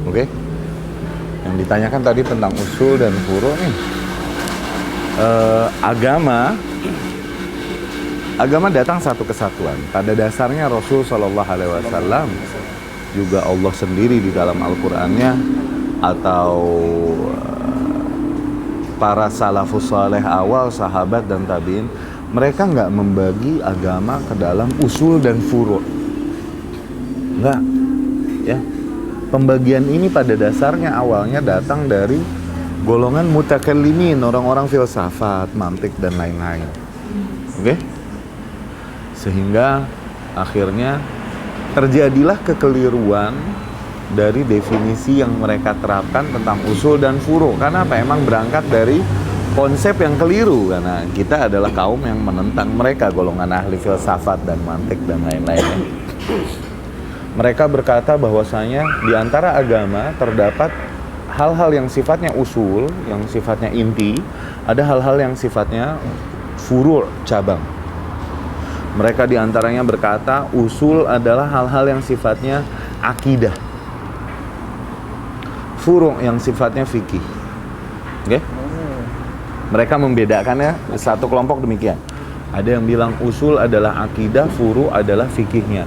Oke? Yang ditanyakan tadi tentang usul dan furu nih. Agama datang satu kesatuan. Pada dasarnya Rasul Shallallahu Alaihi Wasallam, juga Allah sendiri di dalam Al-Qur'annya, atau para salafus saleh awal, sahabat dan tabiin, mereka nggak membagi agama ke dalam usul dan furu'. Nggak, ya. Pembagian ini pada dasarnya awalnya datang dari golongan mutakallimin, orang-orang filsafat, mantik dan lain-lain. Oke? Sehingga akhirnya terjadilah kekeliruan dari definisi yang mereka terapkan tentang usul dan furu'. Karena apa? Emang berangkat dari konsep yang keliru, karena kita adalah kaum yang menentang mereka, golongan ahli filsafat dan mantik dan lain-lain. Mereka berkata bahwasanya di antara agama terdapat hal-hal yang sifatnya usul, yang sifatnya inti, ada hal-hal yang sifatnya furu', cabang. Mereka di antaranya berkata usul adalah hal-hal yang sifatnya akidah, furu' yang sifatnya fikih. Oke? Mereka membedakannya satu kelompok demikian. Ada yang bilang usul adalah akidah, furu' adalah fikihnya.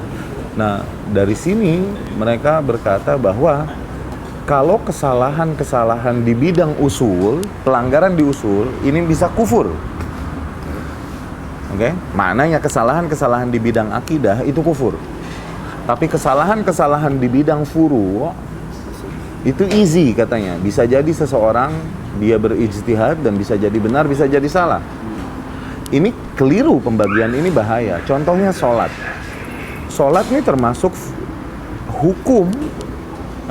Nah, dari sini mereka berkata bahwa kalau kesalahan-kesalahan di bidang usul, pelanggaran di usul, ini bisa kufur. Oke? Maknanya kesalahan-kesalahan di bidang akidah itu kufur. Tapi kesalahan-kesalahan di bidang furu' itu easy katanya. Bisa jadi seseorang dia berijtihad dan bisa jadi benar, bisa jadi salah. Ini keliru, pembagian ini bahaya. Contohnya sholat. Sholat ini termasuk hukum,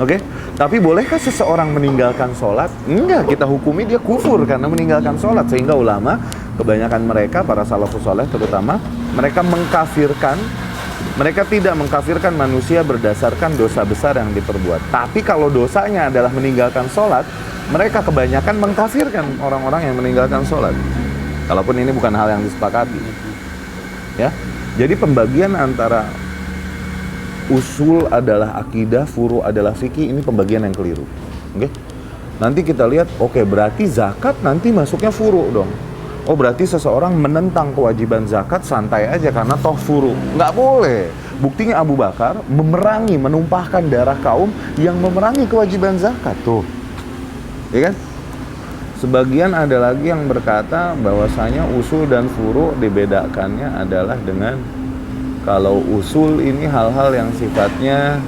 oke? Tapi bolehkah seseorang meninggalkan sholat? Enggak, kita hukumi dia kufur karena meninggalkan sholat. Sehingga ulama, kebanyakan mereka, para salafus saleh terutama, mereka mengkafirkan, mereka tidak mengkafirkan manusia berdasarkan dosa besar yang diperbuat. Tapi kalau dosanya adalah meninggalkan sholat, mereka kebanyakan mengkafirkan orang-orang yang meninggalkan sholat. Kalaupun ini bukan hal yang disepakati, ya. Jadi pembagian antara usul adalah akidah, furu' adalah fikih, ini pembagian yang keliru. Oke? Nanti kita lihat, oke, berarti zakat nanti masuknya furu' dong. Oh, berarti seseorang menentang kewajiban zakat santai aja karena toh furu'. Nggak boleh. Buktinya Abu Bakar memerangi, menumpahkan darah kaum yang memerangi kewajiban zakat tuh. Ya kan? Sebagian ada lagi yang berkata bahwasanya usul dan furu' dibedakannya adalah dengan kalau usul ini hal-hal yang sifatnya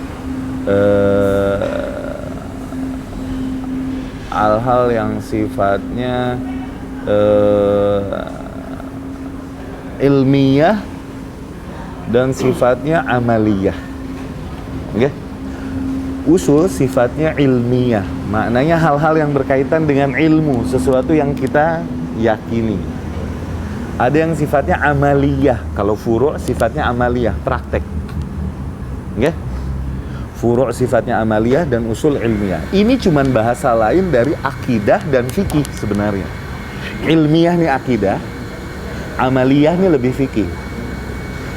hal-hal yang sifatnya ilmiah dan sifatnya amaliyah. Oke? Usul sifatnya ilmiah, maknanya hal-hal yang berkaitan dengan ilmu, sesuatu yang kita yakini. Ada yang sifatnya amaliyah. Kalau furu' sifatnya amaliyah, praktek. Oke? Furu' sifatnya amaliyah dan usul ilmiah. Ini cuman bahasa lain dari akidah dan fikih sebenarnya. Ilmiah nih akidah, amaliyah nih lebih fikih.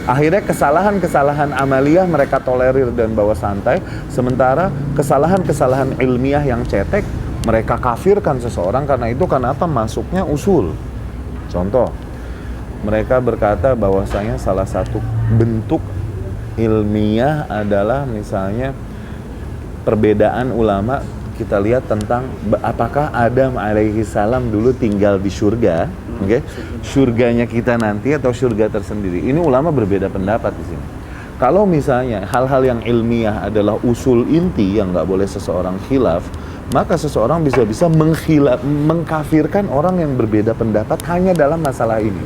Akhirnya kesalahan-kesalahan amaliyah mereka tolerir dan bawa santai, sementara kesalahan-kesalahan ilmiah yang cetek mereka kafirkan seseorang karena itu, karena apa? Masuknya usul. Contoh, mereka berkata bahwasanya salah satu bentuk ilmiah adalah misalnya perbedaan ulama. Kita lihat tentang apakah Adam alaihi salam dulu tinggal di surga, oke? Surganya kita nanti atau surga tersendiri. Ini ulama berbeda pendapat di sini. Kalau misalnya hal-hal yang ilmiah adalah usul inti yang nggak boleh seseorang khilaf, maka seseorang bisa mengkafirkan orang yang berbeda pendapat hanya dalam masalah ini.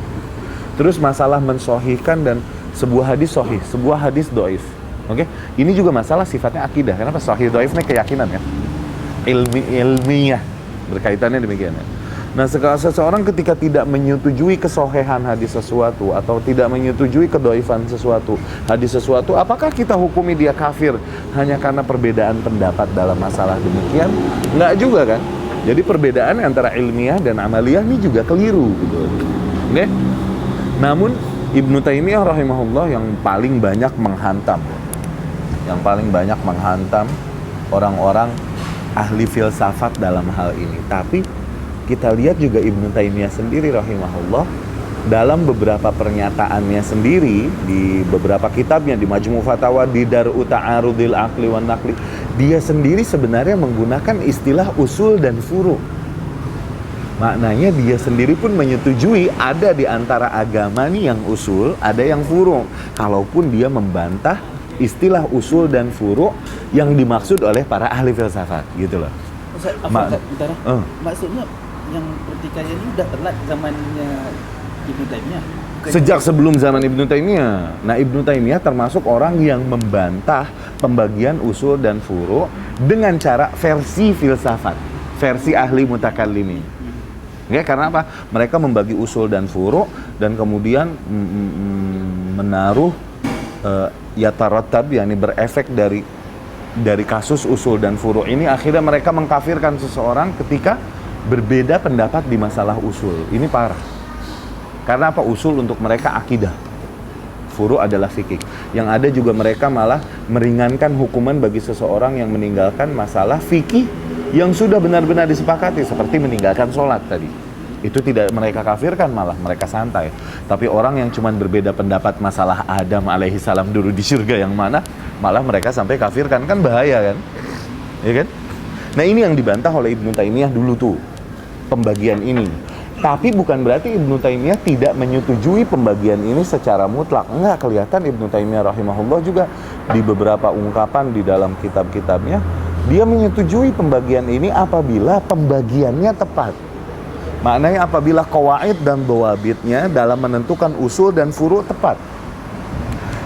Terus masalah mensohihkan dan sebuah hadis sohih, sebuah hadis doif. Oke? Ini juga masalah sifatnya akidah. Kenapa sohih doif ini keyakinan ya? Ilmiah berkaitannya demikian ya. Nah, seseorang ketika tidak menyetujui kesohihan hadis sesuatu atau tidak menyetujui kedoifan sesuatu, hadis sesuatu, apakah kita hukumi dia kafir hanya karena perbedaan pendapat dalam masalah demikian? Enggak juga kan? Jadi perbedaan antara ilmiah dan amaliyah ini juga keliru gitu. Oke? Namun Ibnu Taimiyah rahimahullah yang paling banyak menghantam orang-orang ahli filsafat dalam hal ini. Tapi kita lihat juga Ibnu Taimiyah sendiri rahimahullah dalam beberapa pernyataannya sendiri di beberapa kitabnya, di Majmu' Fatawa, di Dar'u Ta'arudil Aqli wan Naqli, dia sendiri sebenarnya menggunakan istilah usul dan furu'. Maknanya dia sendiri pun menyetujui ada di antara agama nih yang usul, ada yang furu'. Kalaupun dia membantah istilah usul dan furu' yang dimaksud oleh para ahli filsafat gitu loh. Maksudnya yang pertikaian ini udah telat zamannya Ibnu Taimiyah. Sejak sebelum zaman Ibnu Taimiyah. Nah, Ibnu Taimiyah termasuk orang yang membantah pembagian usul dan furu' dengan cara versi filsafat, versi ahli mutakallimin. Ya, karena apa? Mereka membagi usul dan furu' dan kemudian menaruh yatarattab, yakni berefek dari kasus usul dan furu' ini. Akhirnya mereka mengkafirkan seseorang ketika berbeda pendapat di masalah usul. Ini parah. Karena apa? Usul untuk mereka akidah, furu' adalah fikih. Yang ada juga mereka malah meringankan hukuman bagi seseorang yang meninggalkan masalah fikih yang sudah benar-benar disepakati, seperti meninggalkan sholat tadi. Itu tidak mereka kafirkan, malah mereka santai. Tapi orang yang cuma berbeda pendapat masalah Adam alaihissalam dulu di surga yang mana, malah mereka sampai kafirkan. Kan bahaya kan? Ya kan? Nah, ini yang dibantah oleh Ibnu Taimiyah dulu tuh, pembagian ini. Tapi bukan berarti Ibnu Taimiyah tidak menyetujui pembagian ini secara mutlak. Enggak, kelihatan Ibnu Taimiyah rahimahullah juga di beberapa ungkapan di dalam kitab-kitabnya, dia menyetujui pembagian ini apabila pembagiannya tepat. Maknanya apabila qawaid dan dhawabitnya dalam menentukan usul dan furu' tepat.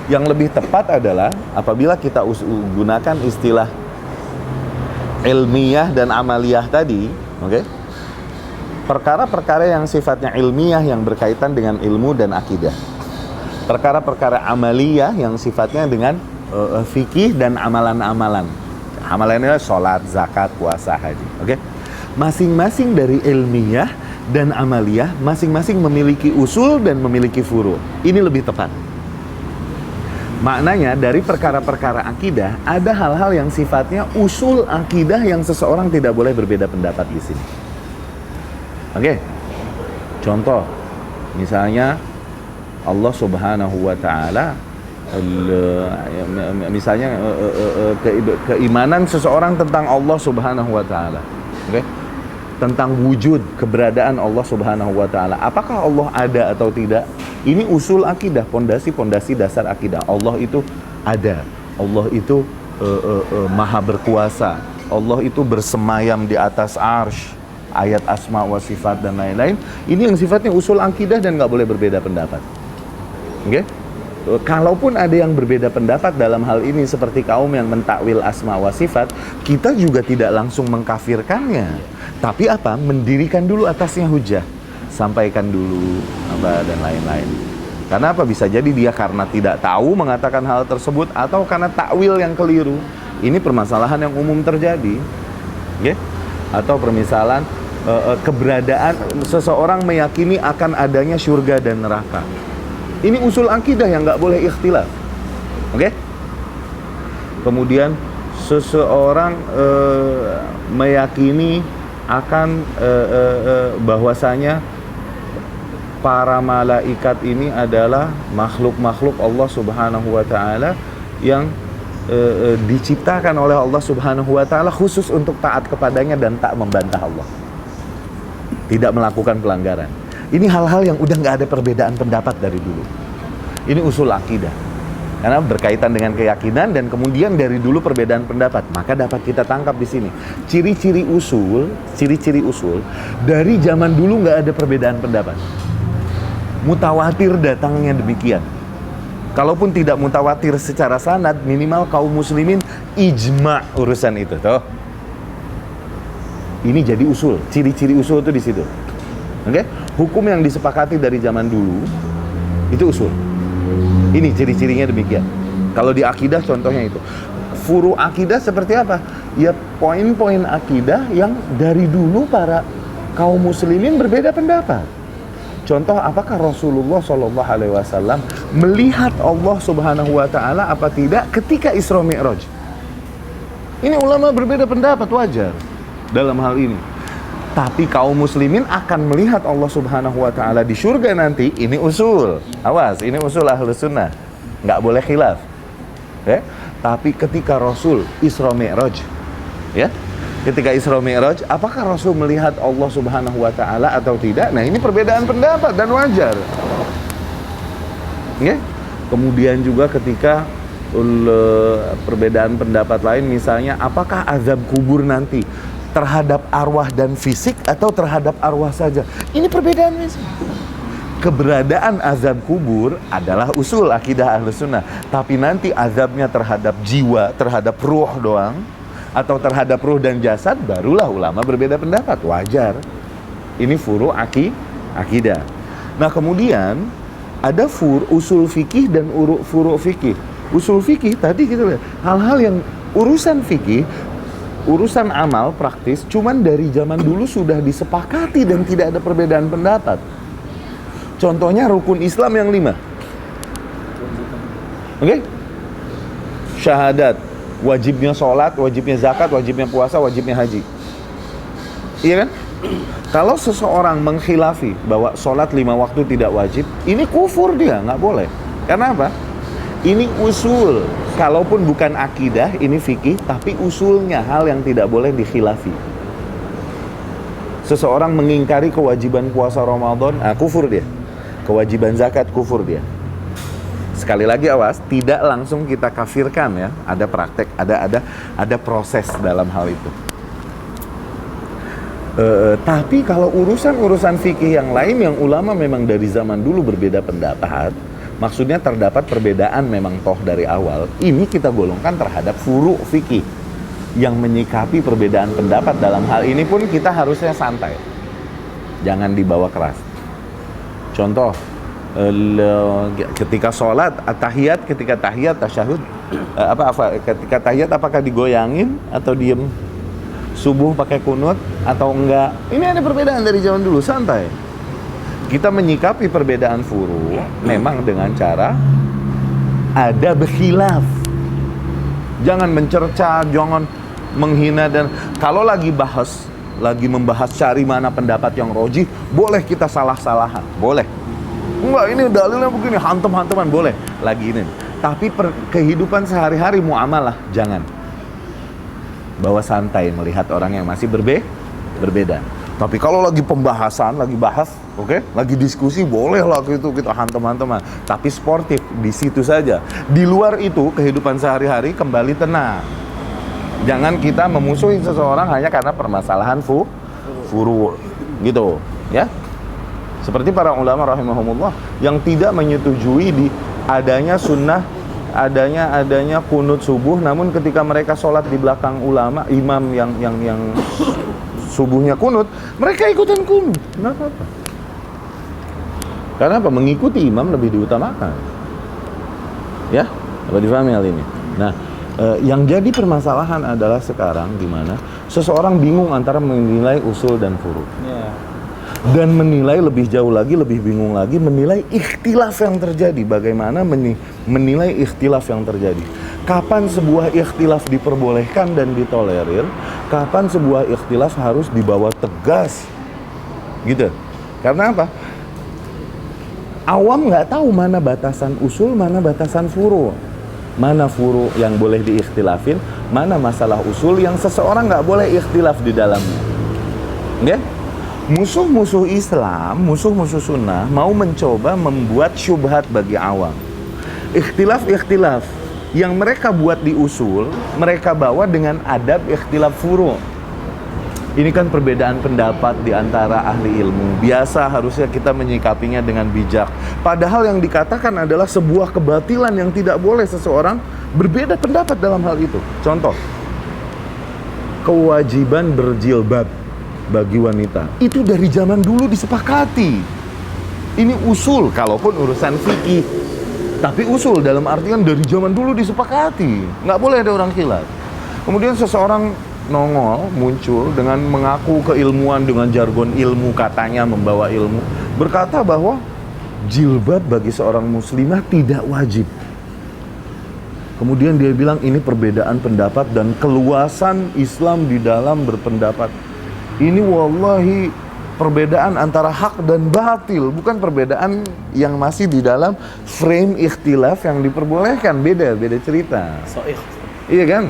Yang lebih tepat adalah apabila kita gunakan istilah ilmiah dan amaliyah tadi, oke? Perkara-perkara yang sifatnya ilmiah yang berkaitan dengan ilmu dan akidah. Perkara-perkara amaliyah yang sifatnya dengan fikih dan amalan-amalan. Amalannya sholat, zakat, puasa, haji. Oke? Masing-masing dari ilmiah dan amaliyah masing-masing memiliki usul dan memiliki furu'. Ini lebih tepat. Maknanya dari perkara-perkara akidah ada hal-hal yang sifatnya usul akidah yang seseorang tidak boleh berbeda pendapat di sini. Oke, contoh, misalnya Allah Subhanahu Wa Taala, misalnya keimanan seseorang tentang Allah Subhanahu Wa Taala, oke, tentang wujud keberadaan Allah Subhanahu Wa Taala. Apakah Allah ada atau tidak? Ini usul akidah, pondasi-pondasi dasar akidah. Allah itu ada, Allah itu maha berkuasa, Allah itu bersemayam di atas arsy. Ayat asma wa sifat dan lain-lain. Ini yang sifatnya usul akidah dan nggak boleh berbeda pendapat. Oke? Kalaupun ada yang berbeda pendapat dalam hal ini seperti kaum yang mentakwil asma wa sifat, kita juga tidak langsung mengkafirkannya. Tapi apa? Mendirikan dulu atasnya hujah. Sampaikan dulu apa dan lain-lain. Karena apa? Bisa jadi dia karena tidak tahu mengatakan hal tersebut atau karena takwil yang keliru. Ini permasalahan yang umum terjadi. Oke? Atau permisalan keberadaan seseorang meyakini akan adanya surga dan neraka. Ini usul akidah yang nggak boleh ikhtilaf. Oke? Kemudian seseorang meyakini akan bahwasanya para malaikat ini adalah makhluk-makhluk Allah Subhanahu Wa Taala yang diciptakan oleh Allah Subhanahu Wa Taala khusus untuk taat kepadanya dan tak membantah Allah, tidak melakukan pelanggaran. Ini hal-hal yang udah nggak ada perbedaan pendapat dari dulu. Ini usul akidah karena berkaitan dengan keyakinan dan kemudian dari dulu perbedaan pendapat. Maka dapat kita tangkap di sini ciri-ciri usul dari zaman dulu nggak ada perbedaan pendapat. Mutawatir datangnya demikian. Kalaupun tidak mutawatir secara sanad, minimal kaum muslimin ijma urusan itu, toh. Ini jadi usul, ciri-ciri usul itu di situ. Oke? Hukum yang disepakati dari zaman dulu itu usul. Ini ciri-cirinya demikian. Kalau di akidah contohnya itu. Furu akidah seperti apa? Ya poin-poin akidah yang dari dulu para kaum muslimin berbeda pendapat. Contoh, apakah Rasulullah SAW melihat Allah Subhanahu Wa Taala apa tidak ketika Isra Mi'raj? Ini ulama berbeda pendapat, wajar dalam hal ini. Tapi kaum muslimin akan melihat Allah Subhanahu wa ta'ala di surga nanti. Ini usul, awas, ini usul Ahlus Sunnah, nggak boleh khilaf ya. Tapi ketika Rasul Isra Mi'raj ya, ketika Isra Mi'raj, apakah Rasul melihat Allah Subhanahu wa ta'ala atau tidak? Nah, ini perbedaan pendapat dan wajar ya. Kemudian juga ketika perbedaan pendapat lain, misalnya apakah azab kubur nanti terhadap arwah dan fisik atau terhadap arwah saja? Ini perbedaannya sih. Keberadaan azab kubur adalah usul akidah Ahlus Sunnah, tapi nanti azabnya terhadap jiwa, terhadap ruh doang, atau terhadap ruh dan jasad, barulah ulama berbeda pendapat, wajar. Ini furu' akidah. Nah, kemudian ada usul fikih dan furu' fikih. Usul fikih tadi kita lihat hal-hal yang urusan fikih, urusan amal praktis, cuman dari zaman dulu sudah disepakati dan tidak ada perbedaan pendapat. Contohnya rukun Islam yang 5. Oke? Syahadat, wajibnya sholat, wajibnya zakat, wajibnya puasa, wajibnya haji. Iya kan? Kalau seseorang mengkhilafi bahwa sholat 5 waktu tidak wajib, ini kufur dia, nggak boleh. Karena apa? Ini usul, kalaupun bukan akidah, ini fikih, tapi usulnya hal yang tidak boleh dikhilafi. Seseorang mengingkari kewajiban puasa Ramadan, kufur dia. Kewajiban zakat, kufur dia. Sekali lagi awas, tidak langsung kita kafirkan ya. Ada praktek, ada proses dalam hal itu. Tapi kalau urusan fikih yang lain yang ulama memang dari zaman dulu berbeda pendapat, maksudnya terdapat perbedaan memang toh dari awal, ini kita golongkan terhadap furu' fikih yang menyikapi perbedaan pendapat. Dalam hal ini pun kita harusnya santai, jangan dibawa keras. Contoh, ketika sholat, tahiyat, ketika tahiyat, tasyahud, ketika tahiyat apakah digoyangin atau diem? Subuh pakai kunut atau enggak? Ini ada perbedaan dari zaman dulu, santai. Kita menyikapi perbedaan furu' memang dengan cara ada berkhilaf. Jangan mencerca, jangan menghina, dan kalau lagi membahas cari mana pendapat yang rojih, boleh kita salah-salahan, boleh. Enggak, ini dalilnya begini, hantem-hanteman, boleh. Lagi ini. Tapi kehidupan sehari-hari muamalah, jangan. Bawa santai melihat orang yang masih berbeda. Tapi kalau lagi pembahasan, lagi bahas, oke, lagi diskusi, boleh lah itu kita hantem-hanteman. Tapi sportif di situ saja. Di luar itu kehidupan sehari-hari kembali tenang. Jangan kita memusuhi seseorang hanya karena permasalahan furu' gitu, ya. Seperti para ulama rahimahumullah yang tidak menyetujui di adanya sunnah, adanya kunut subuh, namun ketika mereka sholat di belakang imam yang subuhnya kunut, mereka ikutan kunut. Kenapa? Karena apa? Mengikuti imam lebih diutamakan. Ya, apa difahami hal ini? Nah, yang jadi permasalahan adalah sekarang di mana seseorang bingung antara menilai usul dan furu'. Yeah. Dan menilai lebih jauh lagi, lebih bingung lagi, menilai ikhtilaf yang terjadi. Bagaimana menilai ikhtilaf yang terjadi? Kapan sebuah ikhtilaf diperbolehkan dan ditolerir? Kapan sebuah ikhtilaf harus dibawa tegas? Gitu. Karena apa? Awam nggak tahu mana batasan usul, mana batasan furu'. Mana furu' yang boleh diikhtilafin, mana masalah usul yang seseorang nggak boleh ikhtilaf di dalamnya. Ya? Musuh-musuh Islam, musuh-musuh sunnah mau mencoba membuat syubhat bagi awam. Ikhtilaf-ikhtilaf yang mereka buat di usul, mereka bawa dengan adab ikhtilaf furu'. Ini kan perbedaan pendapat di antara ahli ilmu. Biasa harusnya kita menyikapinya dengan bijak. Padahal yang dikatakan adalah sebuah kebatilan yang tidak boleh seseorang berbeda pendapat dalam hal itu. Contoh, kewajiban berjilbab bagi wanita itu dari zaman dulu disepakati. Ini usul, kalaupun urusan fikih, tapi usul dalam artian dari zaman dulu disepakati, nggak boleh ada orang khilaf. Kemudian seseorang nongol, muncul dengan mengaku keilmuan dengan jargon ilmu, katanya membawa ilmu, berkata bahwa jilbab bagi seorang muslimah tidak wajib. Kemudian dia bilang ini perbedaan pendapat dan keluasan Islam di dalam berpendapat. Ini wallahi perbedaan antara hak dan batil, bukan perbedaan yang masih di dalam frame ikhtilaf yang diperbolehkan. Beda cerita. Sahih. Iya kan?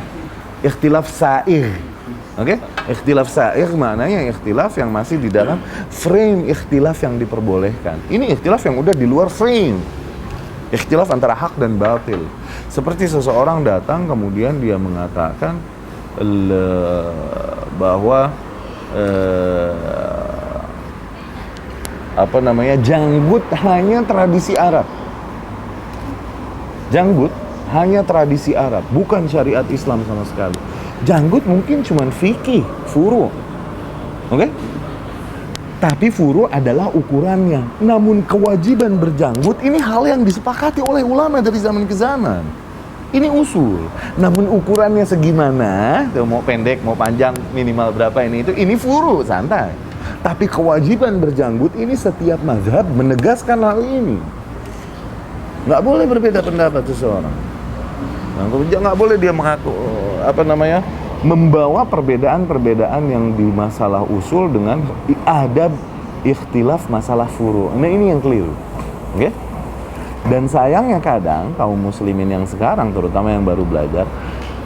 Ikhtilaf sa'ir. Oke? Ikhtilaf sa'ir maknanya ikhtilaf yang masih di dalam frame ikhtilaf yang diperbolehkan. Ini ikhtilaf yang udah di luar frame. Ikhtilaf antara hak dan batil. Seperti seseorang datang kemudian dia mengatakan bahwa janggut hanya tradisi Arab. Janggut hanya tradisi Arab, bukan syariat Islam sama sekali. Janggut mungkin cuma fikih, furu. Oke? Tapi furu adalah ukurannya. Namun kewajiban berjanggut ini hal yang disepakati oleh ulama dari zaman ke zaman. Ini usul. Namun ukurannya segimana, mau pendek, mau panjang, minimal berapa ini furu, santai. Tapi kewajiban berjanggut ini setiap mazhab menegaskan hal ini. Nggak boleh berbeda pendapat seseorang. Nggak boleh dia mengaku membawa perbedaan-perbedaan yang di masalah usul dengan adab ikhtilaf masalah furu. Nah ini yang keliru. Oke? Dan sayangnya kadang kaum muslimin yang sekarang, terutama yang baru belajar,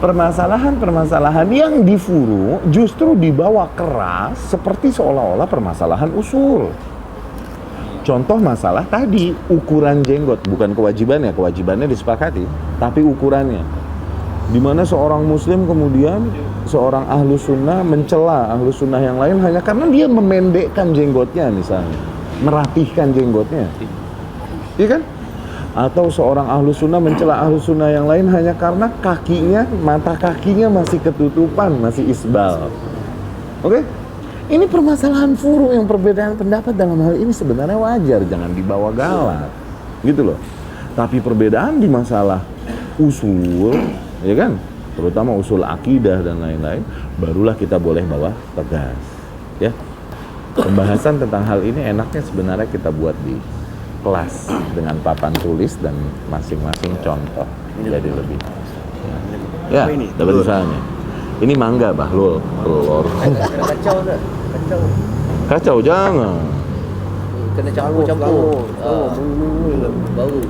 permasalahan-permasalahan yang di furu justru dibawa keras seperti seolah-olah permasalahan usul. Contoh masalah tadi, ukuran jenggot, bukan kewajibannya disepakati, tapi ukurannya. Di mana seorang muslim kemudian seorang ahlu sunnah mencela ahlu sunnah yang lain hanya karena dia memendekkan jenggotnya misalnya, merapihkan jenggotnya, iya kan? Atau seorang ahlu sunnah mencela ahlu sunnah yang lain hanya karena mata kakinya masih ketutupan, masih isbal. Oke? Ini permasalahan furu yang perbedaan pendapat dalam hal ini sebenarnya wajar, jangan dibawa galak, gitu loh. Tapi perbedaan di masalah usul, ya kan, terutama usul akidah dan lain-lain, barulah kita boleh bawa tegas, ya. Pembahasan tentang hal ini enaknya sebenarnya kita buat di kelas dengan papan tulis dan masing-masing contoh, jadi lebih. Ya, dapat misalnya. Ini mangga, Bahlul, telur. Kacau dah. Kacau jangan. Kena campur.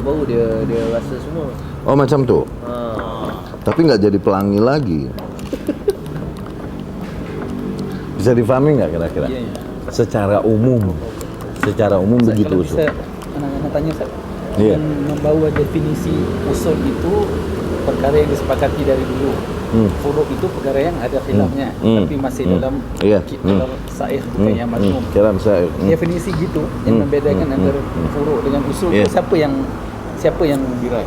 Bau dia rasa semua. Oh macam tuh. Tapi nggak jadi pelangi lagi. Bisa difahami nggak kira-kira? Iya. Secara umum begitu usul. Bisa anak-anak tanya Ustaz. Iya. Yang membawa definisi usul itu perkara yang disepakati dari dulu. Furu itu perkara yang ada khilafnya, tapi masih dalam dalam sa'ir, bukan yang makmum. Dalam sa'ir. Definisi gitu yang membedakan antara furu dengan usul itu siapa yang birai?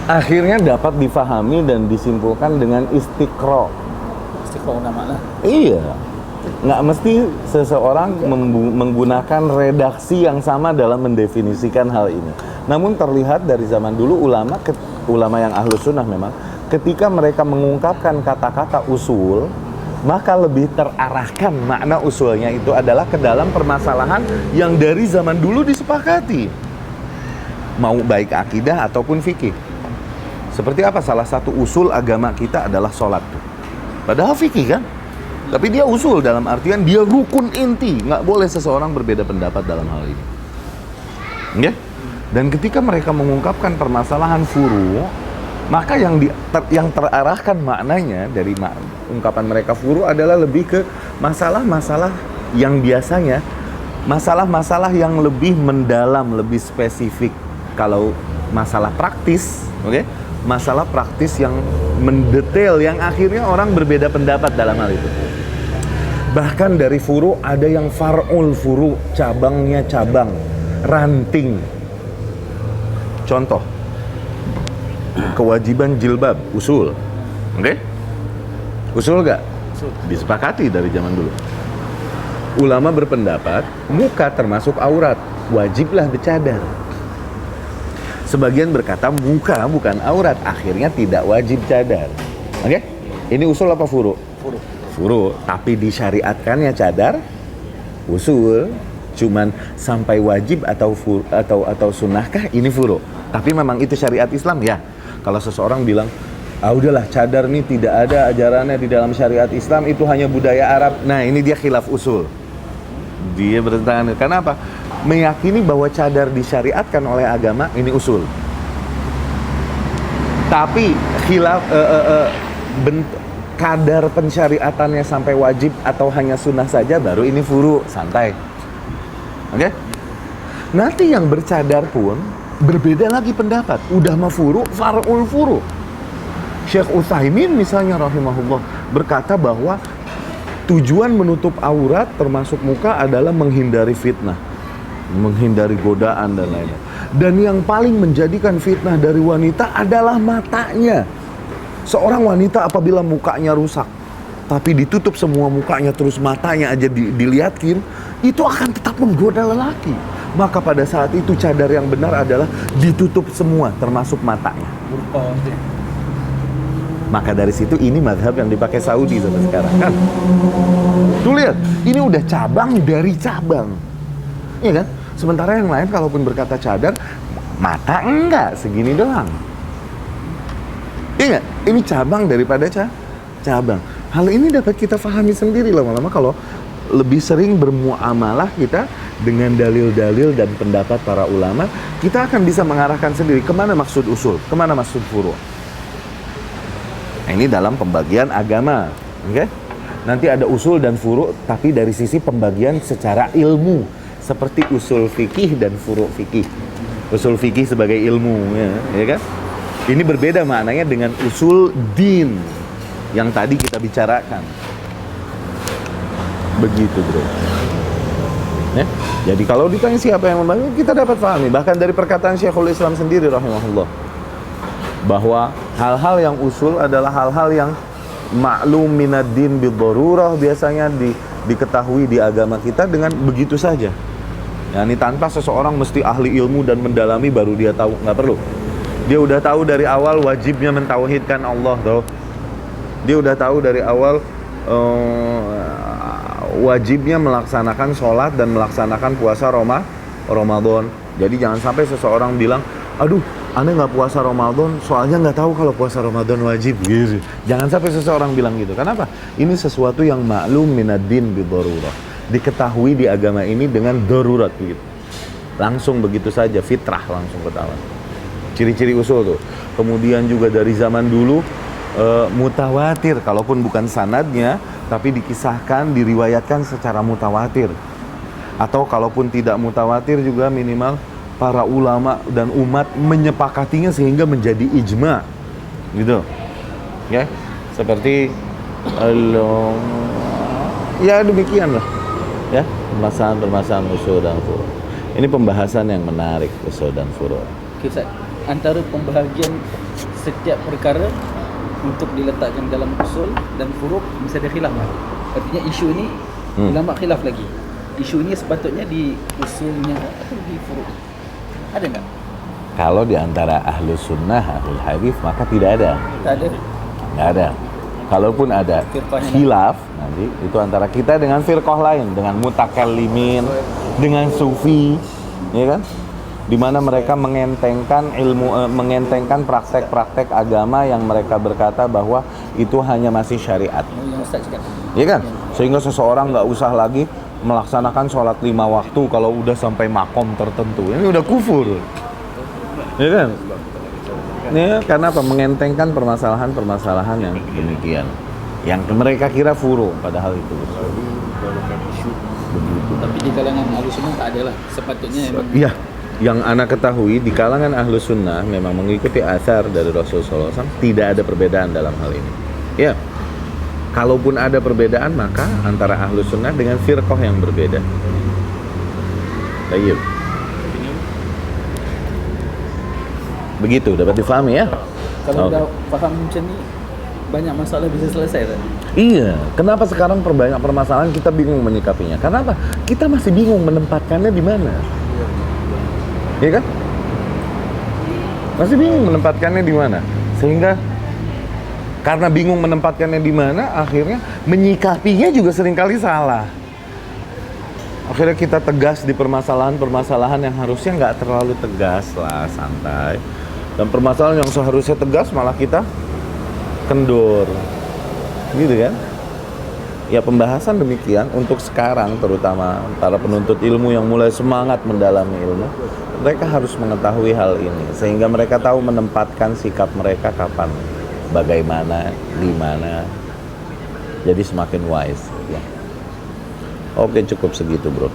Akhirnya dapat difahami dan disimpulkan dengan istiqra. Istiqra ulama lah. Iya. Nggak mesti seseorang menggunakan redaksi yang sama dalam mendefinisikan hal ini. Namun terlihat dari zaman dulu ulama yang ahlus sunnah memang ketika mereka mengungkapkan kata-kata usul, maka lebih terarahkan makna usulnya itu adalah ke dalam permasalahan yang dari zaman dulu disepakati. Mau baik akidah ataupun fikih. Seperti apa? Salah satu usul agama kita adalah sholat. Padahal fikih kan? Tapi dia usul dalam artian dia rukun inti. Nggak boleh seseorang berbeda pendapat dalam hal ini. Okay? Dan ketika mereka mengungkapkan permasalahan furu, maka yang terarahkan maknanya dari ungkapan mereka furu adalah lebih ke masalah-masalah yang biasanya masalah-masalah yang lebih mendalam, lebih spesifik. Kalau masalah praktis, oke? Masalah praktis yang mendetail, yang akhirnya orang berbeda pendapat dalam hal itu. Bahkan dari furu ada yang far'ul furu, cabangnya cabang, ranting. Contoh, kewajiban jilbab, usul. Oke? Usul gak? Disepakati dari zaman dulu. Ulama berpendapat, muka termasuk aurat, wajiblah bercadar. Sebagian berkata muka bukan aurat, akhirnya tidak wajib cadar. Oke? Ini usul apa furu? Furu, tapi disyariatkannya cadar, usul. Cuman sampai wajib atau sunnahkah, ini furu. Tapi memang itu syariat Islam ya. Kalau seseorang bilang, udahlah cadar nih tidak ada ajarannya di dalam syariat Islam, itu hanya budaya Arab. Nah, ini dia khilaf usul. Dia bertentangan. Kenapa? Meyakini bahwa cadar disyariatkan oleh agama, ini usul. Tapi khilaf kadar pensyariatannya sampai wajib atau hanya sunnah saja, baru ini furu, santai. Oke? Nanti yang bercadar pun berbeda lagi pendapat. Udah mah furu, far'ul furu. Syekh Utsaimin misalnya rahimahullah berkata bahwa tujuan menutup aurat termasuk muka adalah menghindari fitnah, menghindari godaan dan lain-lain. Dan yang paling menjadikan fitnah dari wanita adalah matanya. Seorang wanita apabila mukanya rusak, tapi ditutup semua mukanya, terus matanya aja dilihatkin, itu akan tetap menggoda lelaki. Maka pada saat itu cadar yang benar adalah ditutup semua, termasuk matanya. Maka dari situ ini mazhab yang dipakai Saudi sampai sekarang kan. Tuh lihat, ini udah cabang dari cabang. Iya kan? Sementara yang lain kalaupun berkata cadar, mata enggak, segini doang. Iya, ini cabang daripada cabang. Hal ini dapat kita pahami sendiri lama-lama kalau lebih sering bermuamalah kita dengan dalil-dalil dan pendapat para ulama, kita akan bisa mengarahkan sendiri kemana maksud usul, kemana maksud furu'. Nah, ini dalam pembagian agama, oke? Nanti ada usul dan furu', tapi dari sisi pembagian secara ilmu, seperti usul fikih dan furu' fikih. Usul fikih sebagai ilmu, ya kan? Ini berbeda maknanya dengan usul din yang tadi kita bicarakan. Begitu, bro. Ya? Jadi kalau ditanya siapa yang membagi, kita dapat pahami. Bahkan dari perkataan Syekhul Islam sendiri rahimahullah, bahwa hal-hal yang usul adalah hal-hal yang maklum minad din bid-darurah, biasanya diketahui di agama kita dengan begitu saja. Ya, ini tanpa seseorang mesti ahli ilmu dan mendalami baru dia tahu, nggak perlu. Dia udah tahu dari awal wajibnya mentauhidkan Allah, toh. Dia udah tahu dari awal wajibnya melaksanakan sholat dan melaksanakan puasa Ramadan. Jadi jangan sampai seseorang bilang, aduh, Anda nggak puasa Ramadan, soalnya nggak tahu kalau puasa Ramadan wajib. Gitu. Jangan sampai seseorang bilang gitu. Kenapa? Ini sesuatu yang maklum minad din bid-darurah. Diketahui di agama ini dengan darurat gitu. Langsung begitu saja, fitrah langsung ketahuan. Ciri-ciri usul tuh. Kemudian juga dari zaman dulu mutawatir, kalaupun bukan sanadnya, tapi dikisahkan, diriwayatkan secara mutawatir. Atau kalaupun tidak mutawatir juga minimal para ulama dan umat menyepakatinya sehingga menjadi ijma, gitu, ya, seperti ya demikian lah, ya, permasalahan usul dan furu'. Ini pembahasan yang menarik, usul dan furu'. Ustaz, antara pembahagian setiap perkara untuk diletakkan dalam usul dan furu' bisa ada khilaf kan? Artinya isu ini ulama khilaf lagi. Isu ini sepatutnya di usulnya atau di furu'? Ada nggak? Kalau di antara ahlus sunnah, ahlul hadis, maka tidak ada. Tak ada. Nggak ada. Kalaupun ada khilaf, nanti itu antara kita dengan firqah lain, dengan mutakallimin, dengan sufi, ya kan? Di mana mereka mengentengkan ilmu, mengentengkan praktek-praktek agama yang mereka berkata bahwa itu hanya masih syariat. Yang Ustaz cakap. Ya kan? Sehingga seseorang nggak usah lagi melaksanakan sholat 5 waktu kalau udah sampai makom tertentu. Ini udah kufur. Ya kan? Ya, karena apa? Mengentengkan permasalahan-permasalahan yang demikian. Yang mereka kira furu, padahal itu. Begitu. Tapi di kalangan Ahlus Sunnah tak ada lah. Sepatutnya memang. Iya. Yang anak ketahui di kalangan Ahlus Sunnah memang mengikuti athar dari Rasulullah SAW, tidak ada perbedaan dalam hal ini. Ya. Kalaupun ada perbedaan, maka antara Ahlus Sunnah dengan firqah yang berbeda. Baik. Begitu, dapat difahami ya? Kalau udah paham macam ni, banyak masalah bisa selesai tak? Iya, kenapa sekarang perbanyak permasalahan kita bingung menyikapinya? Karena apa? Kita masih bingung menempatkannya di mana. Iya kan? Masih bingung menempatkannya di mana. Sehingga karena bingung menempatkannya di mana, akhirnya menyikapinya juga seringkali salah. Akhirnya kita tegas di permasalahan-permasalahan yang harusnya nggak terlalu tegas lah, santai. Dan permasalahan yang seharusnya tegas malah kita kendor. Gitu kan? Ya pembahasan demikian untuk sekarang, terutama para penuntut ilmu yang mulai semangat mendalami ilmu, mereka harus mengetahui hal ini sehingga mereka tahu menempatkan sikap mereka kapan, bagaimana, di mana. Jadi semakin wise ya. Oke, cukup segitu, Bro.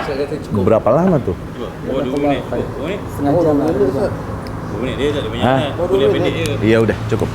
Saya kata cukup. Berapa lama tuh? Oh, 2 menit. 2 menit. Setengah jam dulu. 2 menit dia tak ada banyak. Hah? Kuliah pendek je. Iya udah, cukup.